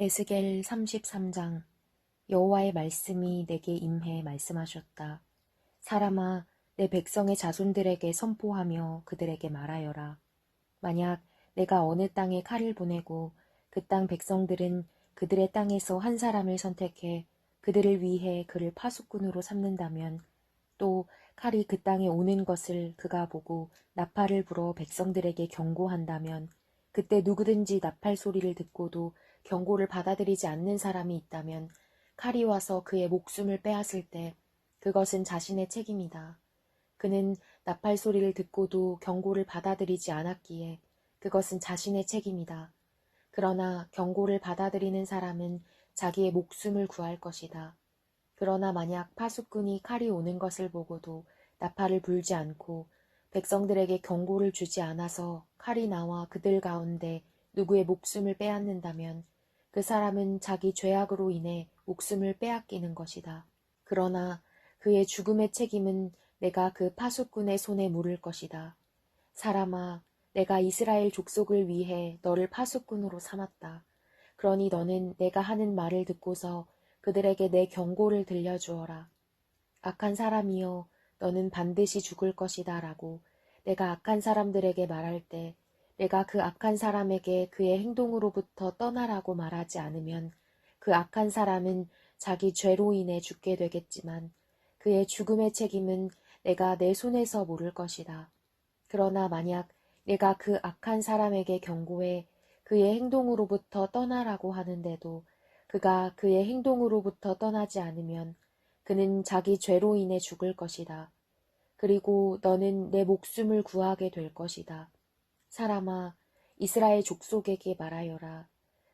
에스겔 33장. 여호와의 말씀이 내게 임해 말씀하셨다. 사람아, 내 백성의 자손들에게 선포하며 그들에게 말하여라. 만약 내가 어느 땅에 칼을 보내고 그 땅 백성들은 그들의 땅에서 한 사람을 선택해 그들을 위해 그를 파수꾼으로 삼는다면, 또 칼이 그 땅에 오는 것을 그가 보고 나팔을 불어 백성들에게 경고한다면, 그때 누구든지 나팔 소리를 듣고도 경고를 받아들이지 않는 사람이 있다면 칼이 와서 그의 목숨을 빼앗을 때 그것은 자신의 책임이다. 그는 나팔 소리를 듣고도 경고를 받아들이지 않았기에 그것은 자신의 책임이다. 그러나 경고를 받아들이는 사람은 자기의 목숨을 구할 것이다. 그러나 만약 파수꾼이 칼이 오는 것을 보고도 나팔을 불지 않고 백성들에게 경고를 주지 않아서 칼이 나와 그들 가운데 누구의 목숨을 빼앗는다면 그 사람은 자기 죄악으로 인해 목숨을 빼앗기는 것이다. 그러나 그의 죽음의 책임은 내가 그 파수꾼의 손에 물을 것이다. 사람아, 내가 이스라엘 족속을 위해 너를 파수꾼으로 삼았다. 그러니 너는 내가 하는 말을 듣고서 그들에게 내 경고를 들려주어라. 악한 사람이여, 너는 반드시 죽을 것이다 라고 내가 악한 사람들에게 말할 때, 내가 그 악한 사람에게 그의 행동으로부터 떠나라고 말하지 않으면 그 악한 사람은 자기 죄로 인해 죽게 되겠지만 그의 죽음의 책임은 내가 내 손에서 물을 것이다. 그러나 만약 내가 그 악한 사람에게 경고해 그의 행동으로부터 떠나라고 하는데도 그가 그의 행동으로부터 떠나지 않으면 그는 자기 죄로 인해 죽을 것이다. 그리고 너는 내 목숨을 구하게 될 것이다. 사람아, 이스라엘 족속에게 말하여라.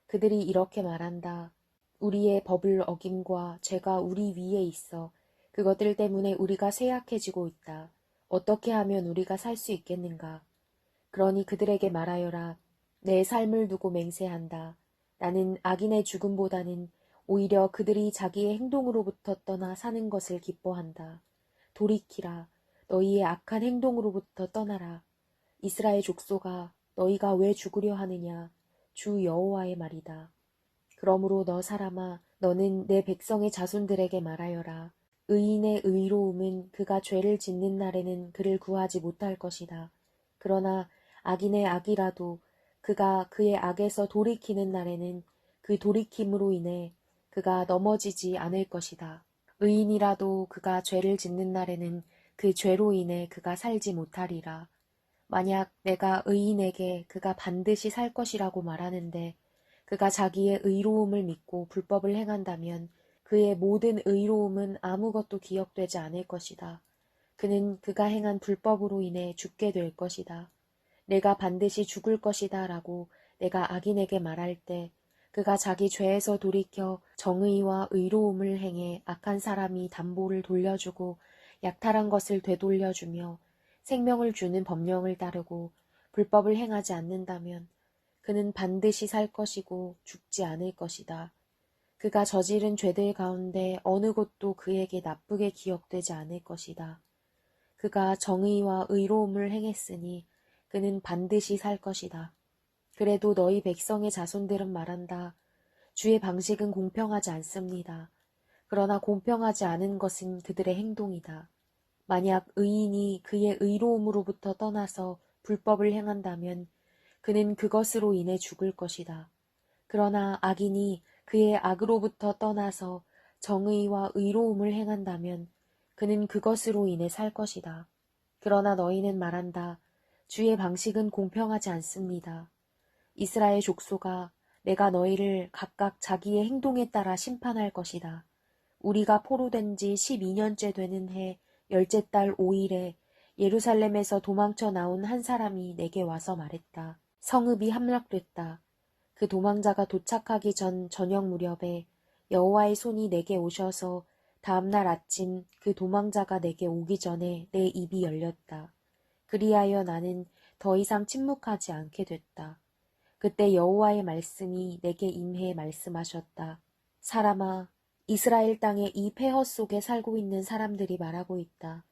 그들이 이렇게 말한다. 우리의 법을 어김과 죄가 우리 위에 있어 그것들 때문에 우리가 쇠약해지고 있다. 어떻게 하면 우리가 살 수 있겠는가? 그러니 그들에게 말하여라. 내 삶을 두고 맹세한다. 나는 악인의 죽음보다는 오히려 그들이 자기의 행동으로부터 떠나 사는 것을 기뻐한다. 돌이키라. 너희의 악한 행동으로부터 떠나라. 이스라엘 족속아, 너희가 왜 죽으려 하느냐? 주 여호와의 말이다. 그러므로 너 사람아, 너는 내 백성의 자손들에게 말하여라. 의인의 의로움은 그가 죄를 짓는 날에는 그를 구하지 못할 것이다. 그러나 악인의 악이라도 그가 그의 악에서 돌이키는 날에는 그 돌이킴으로 인해 그가 넘어지지 않을 것이다. 의인이라도 그가 죄를 짓는 날에는 그 죄로 인해 그가 살지 못하리라. 만약 내가 의인에게 그가 반드시 살 것이라고 말하는데 그가 자기의 의로움을 믿고 불법을 행한다면 그의 모든 의로움은 아무것도 기억되지 않을 것이다. 그는 그가 행한 불법으로 인해 죽게 될 것이다. 내가 반드시 죽을 것이다 라고 내가 악인에게 말할 때 그가 자기 죄에서 돌이켜 정의와 의로움을 행해 악한 사람이 담보를 돌려주고 약탈한 것을 되돌려주며 생명을 주는 법령을 따르고 불법을 행하지 않는다면 그는 반드시 살 것이고 죽지 않을 것이다. 그가 저지른 죄들 가운데 어느 것도 그에게 나쁘게 기억되지 않을 것이다. 그가 정의와 의로움을 행했으니 그는 반드시 살 것이다. 그래도 너희 백성의 자손들은 말한다. 주의 방식은 공평하지 않습니다. 그러나 공평하지 않은 것은 그들의 행동이다. 만약 의인이 그의 의로움으로부터 떠나서 불법을 행한다면 그는 그것으로 인해 죽을 것이다. 그러나 악인이 그의 악으로부터 떠나서 정의와 의로움을 행한다면 그는 그것으로 인해 살 것이다. 그러나 너희는 말한다. 주의 방식은 공평하지 않습니다. 이스라엘 족속아, 내가 너희를 각각 자기의 행동에 따라 심판할 것이다. 우리가 포로된 지 12년째 되는 해 열째 달 5일에 예루살렘에서 도망쳐 나온 한 사람이 내게 와서 말했다. 성읍이 함락됐다. 그 도망자가 도착하기 전 저녁 무렵에 여호와의 손이 내게 오셔서 다음날 아침 그 도망자가 내게 오기 전에 내 입이 열렸다. 그리하여 나는 더 이상 침묵하지 않게 됐다. 그때 여호와의 말씀이 내게 임해 말씀하셨다. 사람아, 이스라엘 땅의 이 폐허 속에 살고 있는 사람들이 말하고 있다.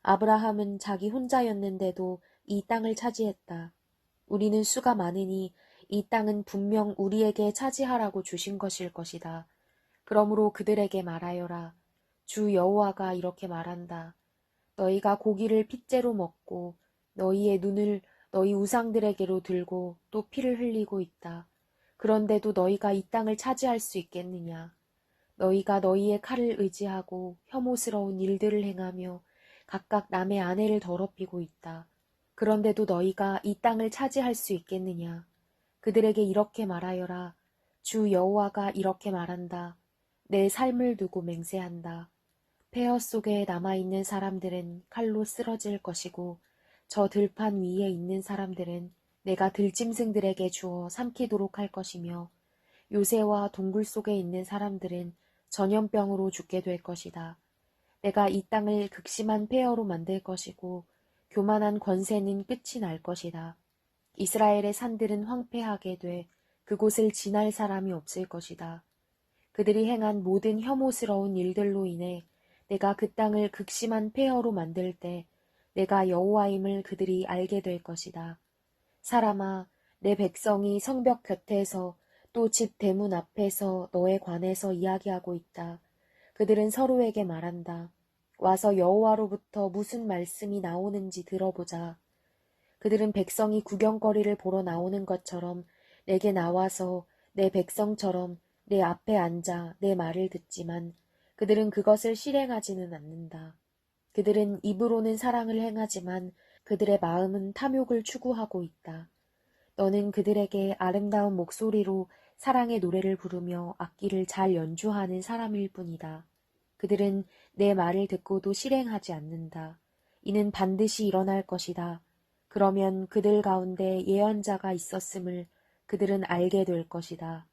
아브라함은 자기 혼자였는데도 이 땅을 차지했다. 우리는 수가 많으니 이 땅은 분명 우리에게 차지하라고 주신 것일 것이다. 그러므로 그들에게 말하여라. 주 여호와가 이렇게 말한다. 너희가 고기를 핏째로 먹고 너희의 눈을 너희 우상들에게로 들고 또 피를 흘리고 있다. 그런데도 너희가 이 땅을 차지할 수 있겠느냐? 너희가 너희의 칼을 의지하고 혐오스러운 일들을 행하며 각각 남의 아내를 더럽히고 있다. 그런데도 너희가 이 땅을 차지할 수 있겠느냐? 그들에게 이렇게 말하여라. 주 여호와가 이렇게 말한다. 내 삶을 두고 맹세한다. 폐허 속에 남아있는 사람들은 칼로 쓰러질 것이고 저 들판 위에 있는 사람들은 내가 들짐승들에게 주어 삼키도록 할 것이며 요새와 동굴 속에 있는 사람들은 전염병으로 죽게 될 것이다. 내가 이 땅을 극심한 폐허로 만들 것이고 교만한 권세는 끝이 날 것이다. 이스라엘의 산들은 황폐하게 돼 그곳을 지날 사람이 없을 것이다. 그들이 행한 모든 혐오스러운 일들로 인해 내가 그 땅을 극심한 폐허로 만들 때 내가 여호와임을 그들이 알게 될 것이다. 사람아, 내 백성이 성벽 곁에서 또 집 대문 앞에서 너에 관해서 이야기하고 있다. 그들은 서로에게 말한다. 와서 여호와로부터 무슨 말씀이 나오는지 들어보자. 그들은 백성이 구경거리를 보러 나오는 것처럼 내게 나와서 내 백성처럼 내 앞에 앉아 내 말을 듣지만 그들은 그것을 실행하지는 않는다. 그들은 입으로는 사랑을 행하지만 그들의 마음은 탐욕을 추구하고 있다. 너는 그들에게 아름다운 목소리로 사랑의 노래를 부르며 악기를 잘 연주하는 사람일 뿐이다. 그들은 내 말을 듣고도 실행하지 않는다. 이는 반드시 일어날 것이다. 그러면 그들 가운데 예언자가 있었음을 그들은 알게 될 것이다.